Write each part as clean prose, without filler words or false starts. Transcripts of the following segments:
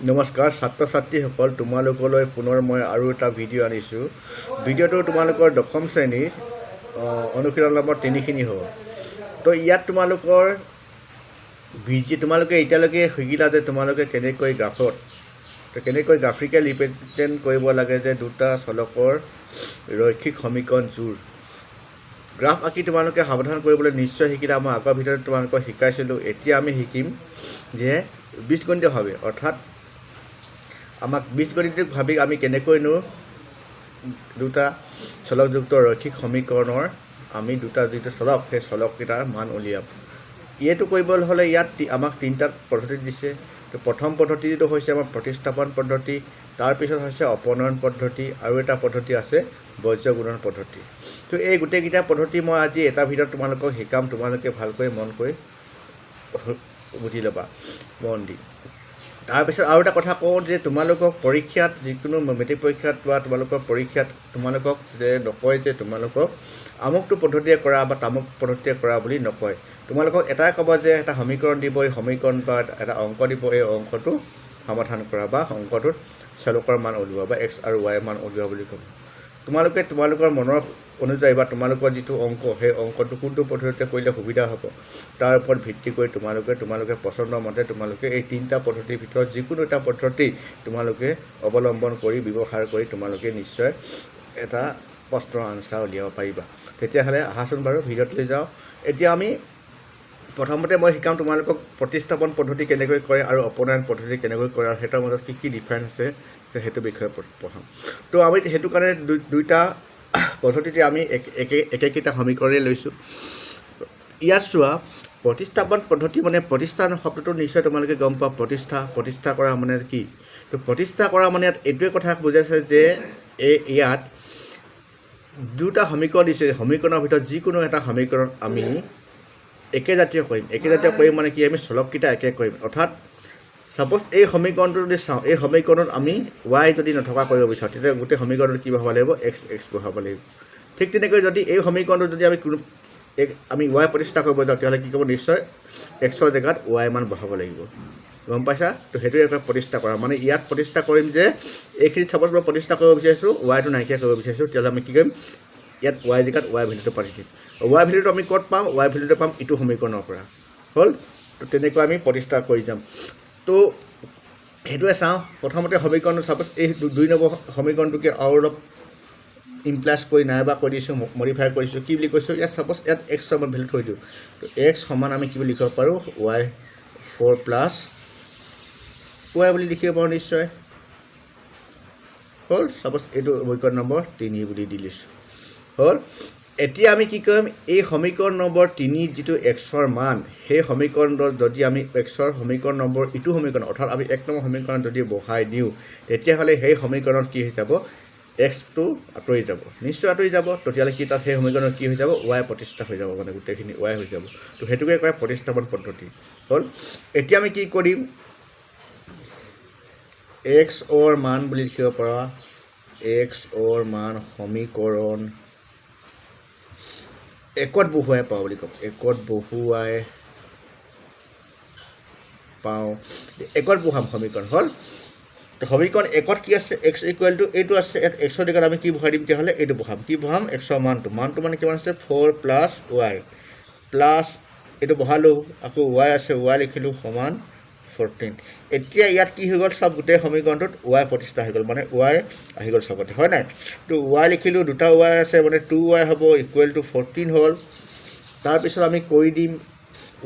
নমস্কাৰ ছাত্ৰ ছাত্ৰীসকল, তোমালোকলৈ পুনৰ মই আৰু এটা ভিডিঅ' আনিছোঁ। ভিডিঅ'টো তোমালোকৰ দশম শ্ৰেণীৰ অনুশীলন নম্বৰ 3খিনি হ'ব। তো ইয়াত তোমালোকে এতিয়ালৈকে শিকিলা যে তোমালোকে কেনেকৈ কেনেকৈ গ্ৰাফিকেল ৰিপ্ৰেজেণ্ট কৰিব লাগে যে দুটা চলকৰ ৰৈখিক সমীকৰণ জোৰ। গ্ৰাফ আঁকি তোমালোকে সাৱধান কৰিবলৈ নিশ্চয় শিকিলা। মই আগৰ ভিডিঅ'ত তোমালোকক শিকাইছিলোঁ। এতিয়া আমি শিকিম যে বীজগণিতভাৱে, অৰ্থাৎ আমাক বীজগণিতভাৱে আমি কেনেকৈনো দুটা চলকযুক্ত ৰৈখিক সমীকৰণৰ আমি দুটা যিটো চলক, সেই চলককেইটাৰ মান উলিয়াম। এইটো কৰিবলৈ হ'লে ইয়াত আমাক তিনিটা পদ্ধতি দিছে। তো প্ৰথম পদ্ধতিটো হৈছে আমাৰ প্ৰতিস্থাপন পদ্ধতি, তাৰপিছত হৈছে অপনয়ন পদ্ধতি, আৰু এটা পদ্ধতি আছে বজ্ৰগুণন পদ্ধতি। তো এই গোটেইকেইটা পদ্ধতি মই আজি এটা ভিডিঅ'ত তোমালোকক শিকাম। তোমালোকে ভালকৈ মন কৰি বুজি ল'বা, মন দি। তাৰপিছত আৰু এটা কথা কওঁ যে তোমালোকক পৰীক্ষাত, যিকোনো মেট্ৰিক পৰীক্ষাত বা তোমালোকৰ পৰীক্ষাত তোমালোকক যে নকয় যে তোমালোকক আমুকটো পদ্ধতিৰে কৰা বা তামুক পদ্ধতিৰে কৰা বুলি নকয়। তোমালোকক এটাই ক'ব যে এটা সমীকৰণ দিব, এই সমীকৰণ বা এটা অংক দিব, এই অংকটো সমাধান কৰা বা অংকটোত চলকৰ মান উলিওৱা বা এক্স আৰু ৱাইৰ মান উলিওৱা বুলি ক'ব। তোমালোকৰ মনৰ অনুযায়ী বা তোমালোকৰ যিটো অংক, সেই অংকটো কোনটো পদ্ধতিৰে কৰিলে সুবিধা হ'ব তাৰ ওপৰত ভিত্তি কৰি তোমালোকে পচন্দৰ মতে তোমালোকে এই তিনিটা পদ্ধতিৰ ভিতৰত যিকোনো এটা পদ্ধতি তোমালোকে অৱলম্বন কৰি ব্যৱহাৰ কৰি তোমালোকে নিশ্চয় এটা প্ৰশ্নৰ আনচাৰ উলিয়াব পাৰিবা। তেতিয়াহ'লে আহাচোন বাৰু ভিডিঅ'টোলৈ যাওঁ। এতিয়া আমি প্ৰথমতে মই শিকাম তোমালোকক প্ৰতিস্থাপন পদ্ধতি কেনেকৈ কৰে আৰু অপনয়ন পদ্ধতি কেনেকৈ কৰে, আৰু সেইটোৰ মাজত কি ডিফাৰেঞ্চ আছে সেইটো বিষয়ে পঢ়াম। তো আমি সেইটো কাৰণে দুইটা পদ্ধতিতে আমি একেকেইটা সমীকৰণেই লৈছোঁ। ইয়াত চোৱা, প্ৰতিস্থাপন পদ্ধতি মানে প্ৰতিষ্ঠা শব্দটো নিশ্চয় তোমালোকে গম পোৱা। প্ৰতিষ্ঠা কৰা মানে কি? তো প্ৰতিষ্ঠা কৰা মানে ইয়াত এইটোৱে কথা বুজাইছে যে ইয়াত দুটা সমীকৰণ দিছে। সমীকৰণৰ ভিতৰত যিকোনো এটা সমীকৰণ আমি একেজাতীয় কৰিম মানে কি? আমি চলককেইটা একে কৰিম। অৰ্থাৎ ছাপ'জ এই সমীকৰণটো যদি চাওঁ, এই সমীকৰণত আমি ৱাই যদি নথকা কৰিব বিচাৰোঁ, তেতিয়া গোটেই সমীকৰণটো কি বহাব লাগিব? এক্স বহাব লাগিব। ঠিক তেনেকৈ যদি এই সমীকৰণটো যদি আমি ৱাই প্ৰতিষ্ঠা কৰিব যাওঁ, তেতিয়াহ'লে কি ক'ব? নিশ্চয় এক্সৰ জেগাত ৱাই মান বহাব লাগিব। গম পাইছা? তো সেইটোৱে এটা প্ৰতিষ্ঠা কৰা। মানে ইয়াত প্ৰতিষ্ঠা কৰিম যে এইখিনিত ছাপ'জ মই প্ৰতিষ্ঠা কৰিব বিচাৰিছোঁ, ৱাইটো নাইকিয়া কৰিব বিচাৰিছোঁ, তেতিয়াহ'লে আমি কি কৰিম? ইয়াত ৱাই জেগাত ৱাই ভেলুটো পাতি দিম। ৱাই ভেলুটো আমি ক'ত পাম? ৱাই ভেলুটো পাম ইটো সমীকৰণৰ পৰা। হ'ল? তো তেনেকৈ আমি প্ৰতিষ্ঠা কৰি যাম। তো সেইটোৱে চাওঁ। প্ৰথমতে সমীকৰণটো ছাপ'জ এই 2 নম্বৰ সমীকৰণটোকে আৰু অলপ ইমপ্লাছ কৰি নাইবা কৰি দিছোঁ, মডিফাই কৰিছোঁ। কি বুলি কৈছোঁ? ইয়াত ছাপ'জ ইয়াত এক্সৰ মই ভেলু থৈ দিওঁ। তো এক্স সমান আমি কি বুলি লিখিব পাৰোঁ? ৱাই 4 প্লাছ ৱাই বুলি লিখিব পাৰোঁ নিশ্চয়। হ'ল? ছাপ'জ এইটো সমীকৰণ নম্বৰ 3 বুলি দি লৈছোঁ। হ'ল? এতিয়া আমি কি কৰিম? এই সমীকৰণ নম্বৰ 3 যিটো এক্সৰ মান, সেই সমীকৰণত যদি আমি এক্সৰ সমীকৰণ নম্বৰ ইটো সমীকৰণ, অৰ্থাৎ আমি 1 নম্বৰ সমীকৰণ যদি বহাই দিওঁ, তেতিয়াহ'লে সেই সমীকৰণত কি হৈ যাব? এক্সটো আঁতৰি যাব, নিশ্চয় আঁতৰি যাব। তেতিয়াহ'লে কি তাত সেই সমীকৰণত কি হৈ যাব? ৱাই প্ৰতিষ্ঠা হৈ যাব, মানে গোটেইখিনি ৱাই হৈ যাব। তো সেইটোকে কয় প্ৰতিস্থাপন পদ্ধতি। হ'ল? এতিয়া আমি কি কৰিম? এক্সৰ মান বুলি লিখিব পৰা, এক্সৰ মান সমীকৰণ একত বহুৱাই পাওঁ বুলি ক'ম। একত বহুৱাই পাওঁ, একত বহাম সমীকৰণ। হ'ল? তো সমীকৰণ একত কি আছে? এক্স ইকুৱেল টু এইটো আছে। ইয়াত এক্সৰ জেগাত আমি কি বহাই দিম? তেতিয়াহ'লে এইটো বহাম। কি বহাম? এক্সৰ মানটো মানে কিমান আছে? 4 প্লাছ ৱাই প্লাছ এইটো বহালোঁ, আকৌ ৱাই আছে, ৱাই লিখিলোঁ সমান 14। এতিয়া ইয়াত কি হৈ গ'ল? চব গোটেই সমীকৰণটোত ৱাই প্ৰতিষ্ঠা হৈ গ'ল, মানে ৱাই আহি গ'ল চবতে, হয় নাই? তো ৱাই লিখিলোঁ, দুটা ৱাই আছে, মানে 2 ৱাই হ'ব, ইকুৱেল টু 14 হ'ল। তাৰপিছত আমি কৰি দিম,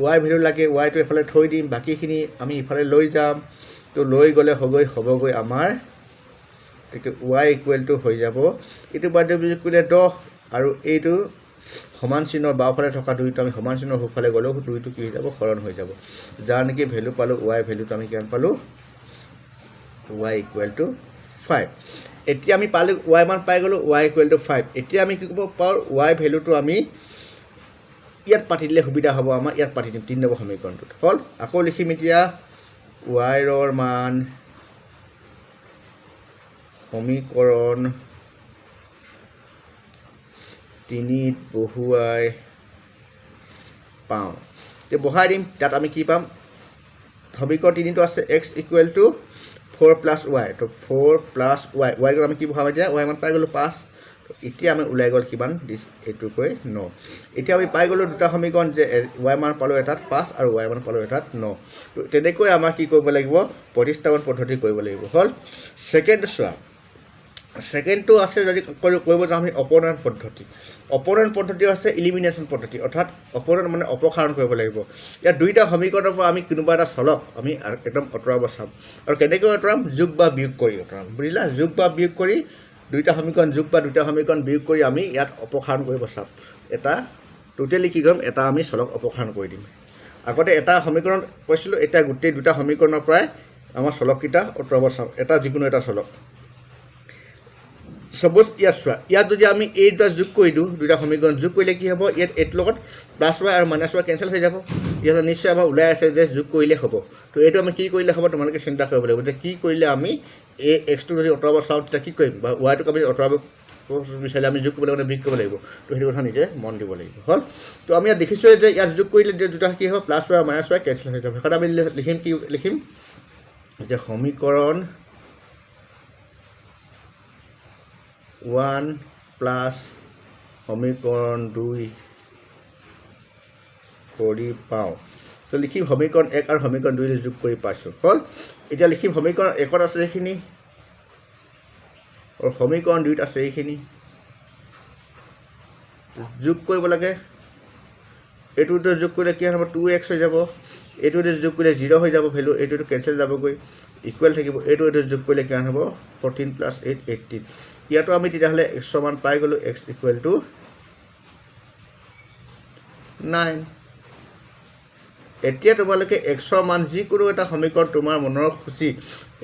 ৱাই ভেলু লাগে, ৱাইটো এফালে থৈ দিম, বাকীখিনি আমি ইফালে লৈ যাম। তো লৈ গ'লে হ'বগৈ আমাৰ ৱাই ইকুৱেল টু হৈ যাব, এইটো বাদ বুলি কৰিলে 10, আৰু এইটো সমান চিহ্নৰ বাওঁফালে থকা 2টো আমি সমান চিহ্নৰ সোঁফালে গ'লেও 2টো কি হৈ যাব? হৰণ হৈ যাব। যাৰ নেকি ভেলু পালোঁ, ৱাই ভেলুটো আমি কিমান পালোঁ? Y equal to 5। এতিয়া আমি পালোঁ, ৱাই মান পাই গ'লোঁ, ৱাই ইকুৱেল টু 5। এতিয়া আমি কি কৰিব পাৰোঁ? ৱাই ভেলুটো আমি ইয়াত পাতি দিলে সুবিধা হ'ব আমাৰ। ইয়াত পাতি দিম 3 নম্বৰ সমীকৰণটোত। হ'ল? আকৌ লিখিম এতিয়া ৱাইৰ মান সমীকৰণ 3ত বহুৱাই পাওঁ। এতিয়া বহাই দিম, তাত আমি কি পাম? সমীকৰণ 3টো আছে x equal to 4 plus y তো 4 প্লাছ y y গ'ল আমি কি বহাম এতিয়া y মান পাই গ'লোঁ 5 তো এতিয়া আমি ওলাই গ'ল কিমান এইটো কৈ 9 এতিয়া আমি পাই গ'লোঁ দুটা সমীকৰণ যে y মান পালোঁ এটাত 5 আৰু y মান পালোঁ এটাত 9 তো তেনেকৈ আমাৰ কি কৰিব লাগিব প্ৰতিস্থাপন পদ্ধতি কৰিব লাগিব হ'ল সেকেন্ড চোৱা সেকেন্ডটো আছে যদি কৰিব যাম আমি অপনয়ন পদ্ধতি আছে ইলিমিনেশ্যন পদ্ধতি অৰ্থাৎ অপনয়ন মানে অপসাৰণ কৰিব লাগিব ইয়াত দুইটা সমীকৰণৰ পৰা আমি কোনোবা এটা চলক আমি একদম অতৰাব চাম আৰু কেনেকৈ অতৰাম যোগ বা বিয়োগ কৰি অতৰাম বুজিলা যোগ বা বিয়োগ কৰি দুইটা সমীকৰণ যোগ বা দুটা সমীকৰণ বিয়োগ কৰি আমি ইয়াত অপসাৰণ কৰিব চাম এটা টোটেলি কি কৰিম এটা আমি চলক অপসাৰণ কৰি দিম আগতে এটা সমীকৰণ কৈছিলোঁ এতিয়া গোটেই দুটা সমীকৰণৰ পৰাই আমাৰ চলককেইটা অতৰাব চাম এটা যিকোনো এটা চলক সপোজ ইয়াত চোৱা ইয়াত যদি আমি এই দুটা যোগ কৰি দিওঁ দুটা সমীকৰণ যোগ কৰিলে কি হ'ব ইয়াত এইটোৰ লগত প্লাছ y আৰু মাইনাছ y কেঞ্চেল হৈ যাব ইয়াত নিশ্চয় আমাৰ ওলাই আছে যে যোগ কৰিলে হ'ব তো এইটো আমি কি কৰিলে হ'ব তোমালোকে চিন্তা কৰিব লাগিব যে কি কৰিলে আমি এই এক্সটো যদি অতৰাব চাওঁ তেতিয়া কি কৰিম বা ৱাইটোক আমি অতৰাব বিচাৰিলে আমি যোগ কৰিব লাগিব বিয়োগ কৰিব লাগিব তো সেইটো কথা নিজে মন দিব লাগিব হ'ল তো আমি ইয়াত দেখিছোঁ যে ইয়াত যোগ কৰিলে দুটা কি হ'ব প্লাছ y আৰু মাইনাছ y কেঞ্চেল হৈ যাব সেইকাৰণে আমি লিখিম যে সমীকৰণ 1 প্লাছ সমীকৰণ 2 কৰি পাওঁ তো লিখিম সমীকৰণ 1 আৰু সমীকৰণ 2 যোগ কৰি পাইছোঁ হ'ল এতিয়া লিখিম সমীকৰণ 1ত আছে এইখিনি আৰু সমীকৰণ 2ত আছে এইখিনি যোগ কৰিব লাগে এইটোতে যোগ কৰিলে কি হ'ব 2x হৈ যাব এইটোতে যোগ কৰিলে 0 হৈ যাব ভ্যালু এইটোটো কেঞ্চেল যাবগৈ ইকুৱেল থাকিব এইটো যোগ কৰিলে কি হ'ব 14 প্লাছ 8 18 ইয়াতো আমি তেতিয়াহ'লে x মান পাই গ'লোঁ x ইকুৱেল টু 9 এতিয়া তোমালোকে x মান যিকোনো এটা সমীকৰণ তোমাৰ মনৰ খুচি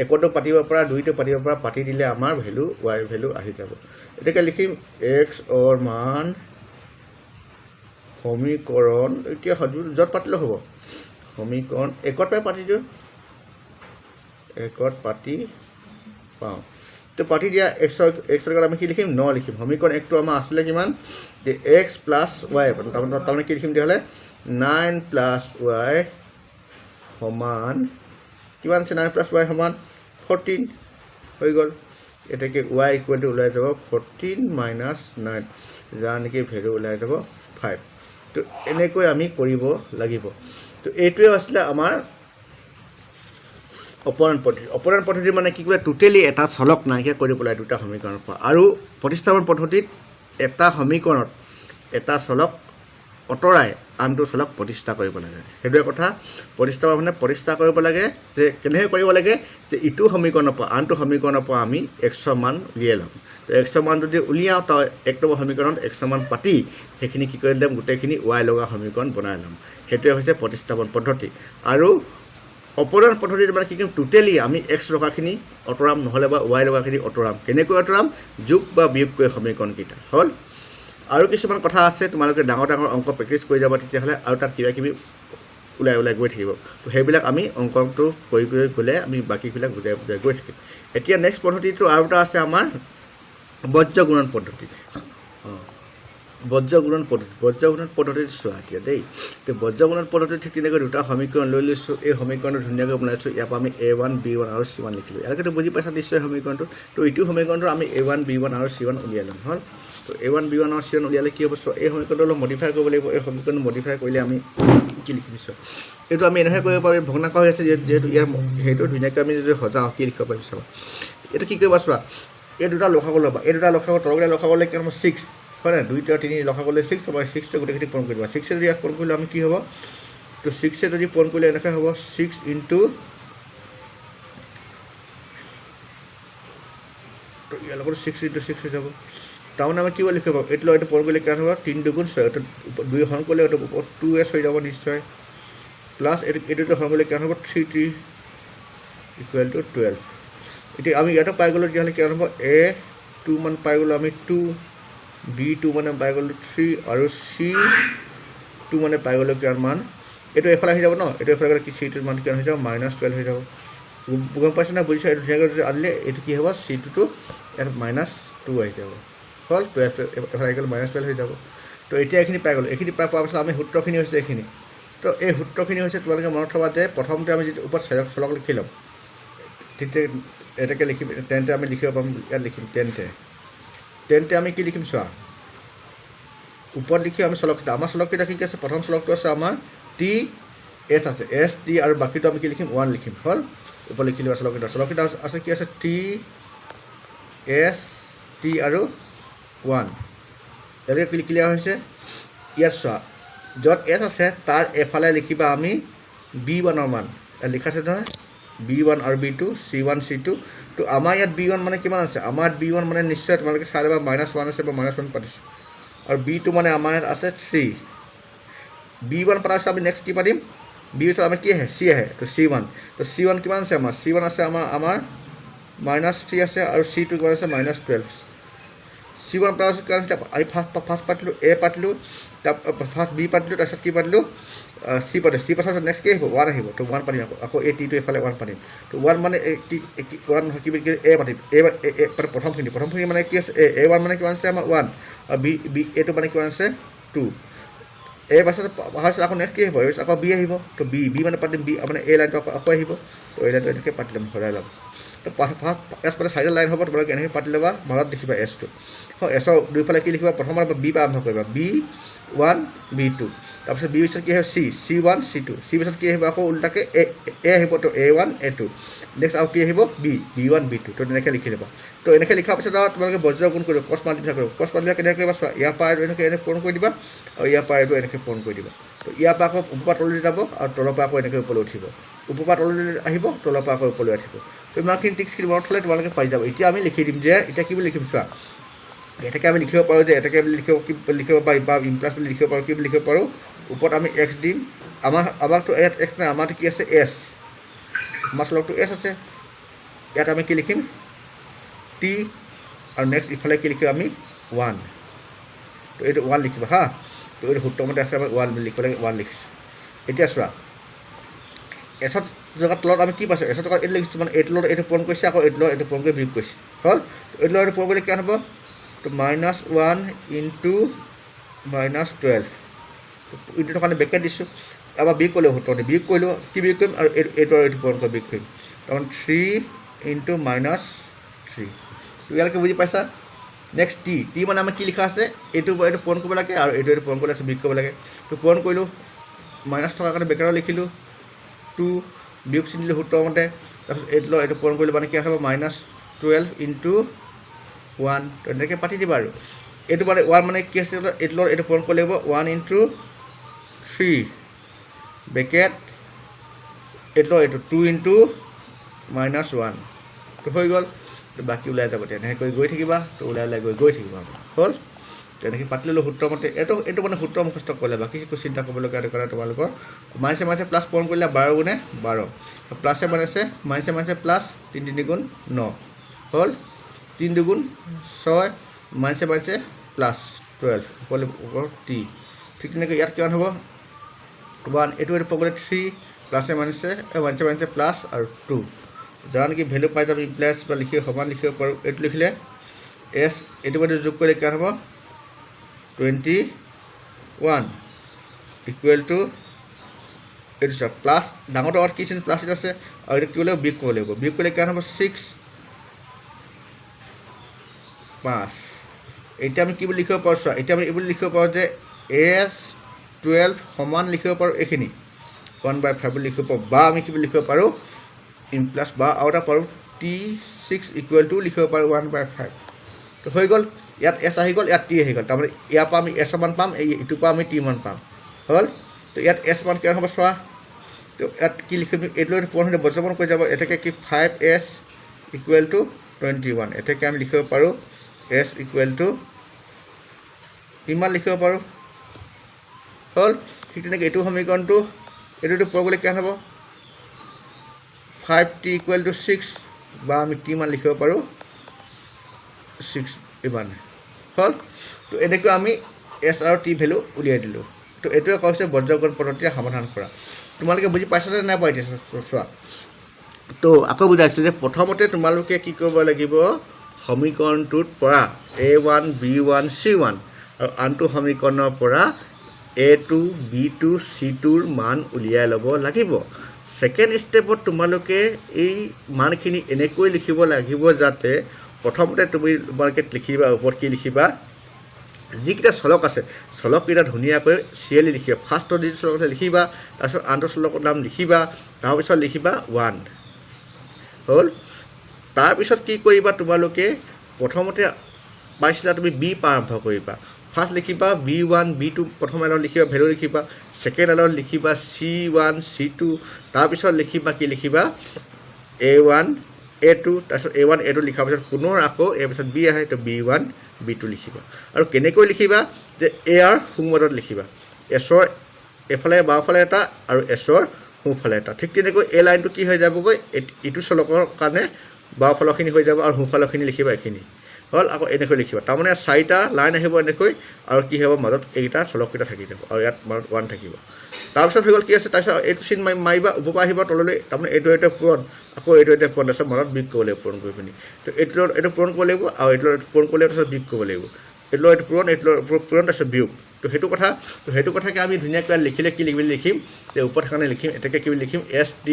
একটো পাতিব পৰা দুইটো পাতিব পৰা পাতি দিলে আমাৰ ভ্যালু y ভ্যালু আহি যাব এটাকে লিখিম x অৰ মান সমীকৰণ এতিয়া য'ত পাতিলে হ'ব সমীকৰণ 1ত পাতি দিওঁ 1ত পাতি পাওঁ তো পাতি দিয়া x লগত আমি কি লিখিম 9 লিখিম সমীকৰণ 1টো আমাৰ আছিলে কিমান যে x প্লাছ y তাৰমানে কি লিখিম তেতিয়াহ'লে 9 প্লাছ y সমান কিমান আছে 9 প্লাছ y সমান 14 হৈ গ'ল এটাকে y ইকুৱেল টু ওলাই যাব 14 মাইনাছ 9 যাৰ নেকি ভেলু ওলাই যাব 5 তো এনেকৈ আমি কৰিব লাগিব তো এইটোৱে আছিলে আমাৰ অপনয়ন পদ্ধতি মানে কি কৰে টোটেলি এটা চলক নাইকিয়া কৰি পেলাই দুটা সমীকৰণৰ পৰা আৰু প্ৰতিস্থাপন পদ্ধতিত এটা সমীকৰণত এটা চলক অতৰাই আনটো চলক প্ৰতিষ্ঠা কৰিব লাগে সেইটোৱে কথা প্ৰতিস্থাপন মানে প্ৰতিষ্ঠা কৰিব লাগে যে কেনেকৈ কৰিব লাগে যে ইটো সমীকৰণৰ পৰা আনটো সমীকৰণৰ পৰা আমি x মান উলিয়াই ল'ম তো x মান যদি উলিয়াওঁ তো এক নম্বৰ সমীকৰণত x মান পাতি সেইখিনি কি কৰি ল'ম গোটেইখিনি y লগা সমীকৰণ বনাই ল'ম সেইটোৱে হৈছে প্ৰতিস্থাপন পদ্ধতি আৰু অপনয়ন পদ্ধতিত মানে কি কৰিম টোটেলি আমি x লগাখিনি অতৰাম নহ'লে বা y লগাখিনি অতৰাম কেনেকৈ অতৰাম যোগ বা বিয়োগ কৰি সমীকৰণকেইটা হ'ল আৰু কিছুমান কথা আছে তোমালোকে ডাঙৰ অংক প্ৰেক্টিছ কৰি যাব তেতিয়াহ'লে আৰু তাত কিবা কিবি ওলাই গৈ থাকিব তো সেইবিলাক আমি অংকটো কৰি গ'লে আমি বাকীবিলাক বুজাই গৈ থাকিম এতিয়া নেক্সট পদ্ধতিটো আৰু এটা আছে আমাৰ বজ্ৰগুণন পদ্ধতি বজ্ৰগুণন পদ্ধতিত চোৱা এতিয়া দেই তো বজ্ৰগুণন পদ্ধতিত ঠিক তেনেকৈ দুটা সমীকৰণ লৈ লৈছোঁ এই সমীকৰণটো ধুনীয়াকৈ বনাইছোঁ ইয়াৰ পৰা আমি a1 b1 আৰু c1 লিখিলোঁ ইয়ালৈকেতো বুজি পাইছা নিশ্চয় সমীকৰণটো তো এইটো সমীকৰণটো আমি a1 b1 আৰু c1 উলিয়াই ল'ম হ'ল তো a1 b1 আৰু c1 উলিয়ালে কি হ'ব চোৱা এই সমীকৰণটো অলপ মডিফাই কৰিব লাগিব এই সমীকৰণটো মডিফাই কৰিলে আমি কি লিখিম চোৱা এইটো আমি এনেকৈ কৰিব পাৰোঁ ভগ্নাংশ হৈ আছে যিহেতু ইয়াৰ সেইটো ধুনীয়াকৈ আমি যদি সজাওঁ কি লিখিব পাৰিম চাবা এইটো কি কৰিবা চোৱা এই দুটা লসাগু ল'বা এই দুটা লসাগু তলকেইটা লসাগু ল'লে কিমান 6 হয় না 2 আৰু 3 লসাগু ল'লে 6 হ'ব 6টো গোটেইখিনি পূৰণ কৰি দিবা 6 যদি ইয়াক পূৰণ কৰিলে আমি কি হ'ব তো 6 যদি পূৰণ কৰিলে এনেকৈ হ'ব 6 ইনটু তো ইয়াৰ লগত 6 ইনটু 6 হৈ যাব তাৰমানে আমি কি বুলি লিখিব এইটো এইটো পূৰণ কৰিলে কিমান হ'ব 3 দুগুণ 6 এইটো 2 হৰণ কৰিলে এইটো 2s হৈ যাব নিশ্চয় প্লাছ এইটোতো হৰণ কৰিলে কিমান হ'ব 3 3 ইকুৱেল টু 12 এতিয়া আমি ইয়াতে পাই গ'লোঁ তেতিয়াহ'লে কিমান হ'ব a2 মান পাই গ'লোঁ আমি 2 b2 মানে পাই গ'লোঁ 3 আৰু c2 মানে পাই গ'লোঁ কিমান মান এইটো এফালে আহি যাব ন এইটো এফালে গ'লে কি c2 মান কিমান হৈ যাব -12 হৈ যাব গম পাইছে না বুজিছা এইটো ধুনীয়াকৈ যদি আনিলে এইটো কি হ'ব c2 ইয়াত -2 আহি যাব হ'ল 12 এফালে আহি গ'ল -12 হৈ যাব তো এতিয়া এইখিনি পাই গ'লোঁ এইখিনি পোৱাৰ পাছত আমি সূত্ৰখিনি হৈছে এইখিনি তো এই সূত্ৰখিনি হৈছে তোমালোকে মনত থ'বা যে প্ৰথমতে আমি যিটো ওপৰত চলক লিখি ল'ম তেন্তে এটাকে লিখিম তেন্তে আমি লিখিব পাম ইয়াত লিখিম তেন্তে আমি কি লিখিম চোৱা ওপৰত লিখি আমি চলককেইটা আমাৰ চলককেইটা কি আছে প্ৰথম চলকটো আছে আমাৰ টি এছ আছে এছ টি আৰু বাকীটো আমি কি লিখিম 1 লিখিম হ'ল ওপৰত লিখি লোৱা চলককেইটা আছে কি আছে টি এছ টি আৰু 1 ইয়াতে ক্লিয়াৰ হৈছে ইয়াত চোৱা য'ত এছ আছে তাৰ এফালে লিখিবা আমি B1 ৰ মান লিখা আছে নহয় B1 আৰু B2 C1 C2 তো আমাৰ ইয়াত B1 মানে কিমান আছে আমাৰ B1 মানে নিশ্চয় তোমালোকে চাই ল'বা -1 আছে বা -1 পাতিছে আৰু B2 মানে আমাৰ ইয়াত আছে 3 B1 পাতা আছে আমি নেক্সট কি পাতিম B2 আমি কি আহে C আহে তো C1 কিমান আছে আমাৰ C1 আছে আমাৰ -3 আছে আৰু C2 কিমান আছে -12 C1 পাতা আছে কাৰণ আমি ফাৰ্ষ্ট পাতিলোঁ A পাতিলোঁ ফাৰ্ষ্ট B পাতিলোঁ তাৰপিছত কি পাতিলোঁ C পাতিলোঁ C পাছত নেক্সট কি আহিব 1 আহিব তো 1 পাতিম আকৌ A T টো এফালে 1 পাতিম তো 1 মানে 1 কি A পাতিম A প্ৰথমখিনি মানে কি আছে A1 মানে কিমান আছে আমাৰ 1 আৰু B A টো মানে কিমান আছে 2 A পাছত আকৌ নেক্সট কি আহিব আকৌ B আহিব তো B মানে পাতিম B মানে A লাইনটো আকৌ আহিব তো এই লাইনটো এনেকৈ পাতি ল'ম সৰাই ল'ম তো ফাৰ্ষ্ট এছ মানে চাইডৰ লাইন হ'ব তোমালোকে এনেকৈ পাতি ল'বা মাজত দেখিবা এছটো এছৰ দুইফালে কি লিখিবা প্ৰথমত B পৰা আৰম্ভ কৰিবা B1 B2 তাৰপিছত B পিছত কি আহিব C1 C2 C পিছত কি আহিব আকৌ উল্টাকৈ A আহিব তো A1 A2 নেক্সট আকৌ কি আহিব B1 B2 তো তেনেকৈ লিখি ল'বা তো এনেকৈ লিখাৰ পিছত আৰু তোমালোকে বজ্ৰ গুণ কৰিব ক্ৰছ মাল্টিপ্লাই কৰিব ক্ৰছ মাল্টিপ্লাই কেনেকৈ কৰিবা চোৱা ইয়াৰ পৰা এনেকৈ পূৰণ কৰি দিবা আৰু ইয়াৰ পৰা এইটো এনেকৈ পূৰণ কৰি দিবা তো ইয়াৰ পৰা আকৌ ওপৰ পৰা তললৈ যাব আৰু তলৰ পৰা আকৌ এনেকৈ ওপৰলৈ উঠিব ওপৰ পৰা তললৈ আহিব তলৰ পৰা আকৌ ওপৰলৈ উঠিব তো ইমানখিনি ট্ৰিক্সখিনি মনত থ'লে তোমালোকে পাই যাব এতিয়া আমি লিখি দিম যে এতিয়া কি বুলি লিখিম চোৱা এটাকে আমি লিখিব পাৰোঁ যে এটাকে বুলি লিখিব পাৰি বা ইমপ্লাছ বুলি লিখিব পাৰোঁ কি বুলি লিখিব পাৰোঁ ওপৰত আমি এক্স দিম আমাকতো ইয়াত এক্স নাই আমাৰতো কি আছে এছ আমাৰ চলকটো এছ আছে ইয়াত আমি কি লিখিম টি আৰু নেক্সট ইফালে কি লিখিম আমি 1 তো এইটো 1 লিখিবা হা তো এইটো সূত্ৰমতে আছে আমি 1 বুলি লিখিব লাগে 1 লিখিছোঁ এতিয়া চোৱা এছত জেগাত তলত আমি কি পাইছোঁ এছত জেগাত এইটো লিখিছোঁ মানে এইটো লগত এইটো পূৰণ কৰিছে আকৌ এইটো লগত এইটো পূৰণ কৰি বিয়োগ কৰিছে হ'ল এইটো লগত এইটো পূৰণ কৰিলে কিমান হ'ব তো -1 ইনটু -12 ইনটুৰ কাৰণে ব্ৰেকেট দিছোঁ এবাৰ বিয়োগ কৰিলোঁ সূত্ৰতে বিয়োগ কৰিলোঁ কি বিয়োগ কৰিম আৰু এইটো আৰু এইটো পূৰণ কৰি বিয়োগ কৰিম তাৰমানে 3 ইনটু -3 ইয়ালৈকে বুজি পাইছা নেক্সট টি মানে আমাৰ কি লিখা আছে এইটো পূৰণ কৰিব লাগে আৰু এইটো পূৰণ কৰিব লাগে বিয়োগ কৰিব লাগে তো পূৰণ কৰিলোঁ মাইনাছ থকাৰ কাৰণে ব্ৰেকেটত লিখিলোঁ 2 বিয়োগ চিন দিলোঁ সূত্ৰমতে তাৰপিছত এইটো পূৰণ কৰিলোঁ মানে কি হ'ব -12 ইনটু 1 তো এনেকৈ পাতি দিবা আৰু এইটো মানে 1 মানে কি আছে এইটো পূৰণ কৰিব লাগিব 1 ইনটু 3 ব্ৰেকেট এইটো 2 ইনটু -1 তো হৈ গ'ল তো বাকী ওলাই যাব তেনেকৈ কৰি গৈ থাকিবা তো ওলাই গৈ থাকিবা হ'ল তেনেকৈ পাতি ল'লোঁ সূত্ৰমতে এইটো মানে সূত্ৰ মুখস্থ কৰিলে বাকী একো চিন্তা কৰিবলগীয়া কাৰণে তোমালোকৰ মাইছে প্লাছ পূৰণ কৰিলে 12 গুণে 12 প্লাছে মাইনাছে মাইছে প্লাছ 3 3 গুণ 9 হ'ল 3 2 গুণ 6 মাইছে প্লাছ 12 ওপৰত টি ঠিক তেনেকৈ ইয়াত কিমান হ'ব 1 এইটো পূৰণ কৰিলে 3 প্লাছে মাইনাছে প্লাছ আৰু 2 যাৰ নেকি ভেলু পাই যাব ইমপ্লাছ বা সমান লিখিব পাৰোঁ এইটো লিখিলে এছ এইটো মানে যোগ কৰিলে কিমান হ'ব 21 ইকুৱেল টু এইটো চোৱা প্লাছ ডাঙৰটো আগত কি চিন প্লাছ এটা আছে আৰু এইটো কি কৰিব লাগিব বিয়োগ কৰিব লাগিব বিয়োগ কৰিলে কিমান হ'ব 6 5 এতিয়া আমি কি বুলি লিখিব পাৰোঁ চোৱা এতিয়া আমি এইবুলি লিখিব পাৰোঁ যে S12 সমান লিখিব পাৰোঁ এইখিনি 1/5 বুলি লিখিব পাৰোঁ বা আমি কি বুলি লিখিব পাৰোঁ ইমপ্লাছ বা আৰু এটা পাৰোঁ T6 ইকুৱেল টু লিখিব পাৰোঁ 1/5 তো হৈ গ'ল ইয়াত এছ আহি গ'ল ইয়াত টি আহি গ'ল তাৰমানে ইয়াৰ পৰা আমি এছ মান পাম এইটোৰ পৰা আমি টি মান পাম হ'ল তো ইয়াত এছ মান কিমান হ'ব চোৱা তো ইয়াত কি লিখিম এইটো পূৰণ হ'লে বজ্ৰপূৰণ কৰি যাব এটাকে কি 5s ইকুৱেল টু 21 এটাকে আমি লিখিব পাৰোঁ s ইকুৱেল টু কিমান লিখিব পাৰোঁ হ'ল ঠিক তেনেকৈ এইটো সমীকৰণটো এইটো পূৰণ কৰিলে কিমান হ'ব 5t ইকুৱেল টু 6 বা আমি টি মান লিখিব পাৰোঁ 6 ইমান হ'ল তো এনেকৈ আমি এছ আৰু টি ভেলু উলিয়াই দিলোঁ তো এইটোৱে কৈছে বজ্ৰগণ পদ্ধতিৰে সমাধান কৰা তোমালোকে বুজি পাইছানে নাই পোৱা এতিয়া চোৱা তো আকৌ বুজাইছোঁ যে প্ৰথমতে তোমালোকে কি কৰিব লাগিব সমীকৰণটোৰ পৰা A1 B1 C1 আৰু আনটো সমীকৰণৰ পৰা A2 B2 C2ৰ মান উলিয়াই ল'ব লাগিব ছেকেণ্ড ষ্টেপত তোমালোকে এই মানখিনি এনেকৈ লিখিব লাগিব যাতে প্ৰথমতে তোমালোকে লিখিবা ওপৰত কি লিখিবা যিকেইটা চলক আছে চলককেইটা ধুনীয়াকৈ চিৰিয়েলি লিখিবা ফাৰ্ষ্টৰ যিটো চলক আছে লিখিবা তাৰপিছত আনটো চলকৰ নাম লিখিবা তাৰপিছত লিখিবা 1 হ'ল তাৰপিছত কি কৰিবা তোমালোকে প্ৰথমতে পাইছিলা তুমি বি আৰম্ভ কৰিবা ফাৰ্ষ্ট লিখিবা B1 B2 প্ৰথম এলত লিখিবা ভেলু লিখিবা ছেকেণ্ড এলত লিখিবা C1 C2 তাৰপিছত লিখিবা কি লিখিবা A1 A2 তাৰপিছত A1 A2 লিখাৰ পিছত পুনৰ আকৌ ইয়াৰ পিছত B আহে তো B1 B2 লিখিবা আৰু কেনেকৈ লিখিবা যে A ৰ সোঁমদত লিখিবা এছৰ এফালে বাওঁফালে এটা আৰু এছৰ সোঁফালে এটা ঠিক তেনেকৈ এই লাইনটো কি হৈ যাবগৈ ইটো চলকৰ কাৰণে বাওঁফালৰখিনি হৈ যাব আৰু সোঁফালৰখিনি লিখিবা এইখিনি হ'ল আকৌ এনেকৈ লিখিবা তাৰমানে 4টা লাইন আহিব এনেকৈ আৰু কি হ'ব মাজত এইটা চলককেইটা থাকি যাব আৰু ইয়াত মাজত 1 থাকিব তাৰপিছত হৈ গ'ল কি আছে তাৰপিছত এইটো চিন মাৰিবা ওপৰ আহিব তললৈ তাৰমানে এইটো পূৰণ আকৌ এইটো পূৰণ তাৰপিছত মাজত বিগ কৰিব লাগিব পূৰণ কৰি পিনি তো এইটো পূৰণ কৰিব লাগিব আৰু এইটো পূৰণ কৰিলে তাৰপিছত বিগ কৰিব লাগিব এইটো পূৰণ তাৰপিছত বিয়োগ তো সেইটো কথাকে আমি ধুনীয়াকৈ লিখিলে কি লিখিম যে ওপৰত কাৰণে লিখিম এটাকে কি লিখিম SD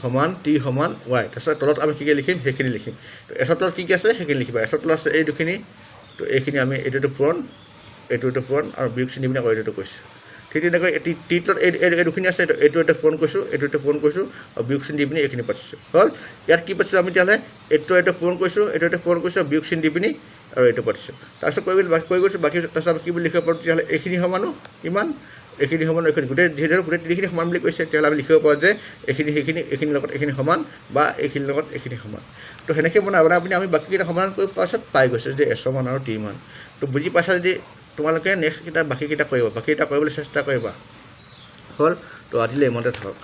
সমান T সমান Y তাৰপিছত তলত আমি কি লিখিম সেইখিনি লিখিম তো এছৰ তলত কি আছে সেইখিনি লিখিবা এছৰ তলত আছে এই দুখিনি তো এইখিনি আমি এইটো পূৰণ আৰু বিয়োগ চিনি পিনে এইটো কৈছোঁ ঠিক তেনেকৈ টি তলত এই দুখিনি আছে এইটো পূৰণ কৰিছোঁ আৰু বিয়োগ চিনি দি পিনি এইখিনি পাতিছোঁ হ'ল ইয়াত কি পাতিছোঁ আমি তেতিয়াহ'লে এইটো পূৰণ কৰিছোঁ আৰু বিয়োগ চিনি দি পিনি আৰু এইটো পাতিছোঁ তাৰপিছত কৈ গৈছোঁ বাকী তাৰপিছত কি বুলি লিখিব পাৰোঁ তেতিয়াহ'লে এইখিনি সমানো ইমান এইখিনি সমান এইখিনি যিহেতু গোটেই তিনিখিনি সমান বুলি কৈছে তেতিয়াহ'লে আমি লিখিব পাৰোঁ যে এইখিনিৰ লগত এইখিনি সমান বা এইখিনিৰ লগত এইখিনি সমান তো সেনেকৈ বনাই পিনি আমি বাকীকেইটা সমান কৰি পাছত পাই গৈছোঁ যে এছৰ মান আৰু টি মান তো বুজি পাইছা যদি তোমালোকে নেক্সট বাকীকেইটা কৰিবলৈ চেষ্টা কৰিবা হ'ল তো আজিলৈ ইমানতে থাকক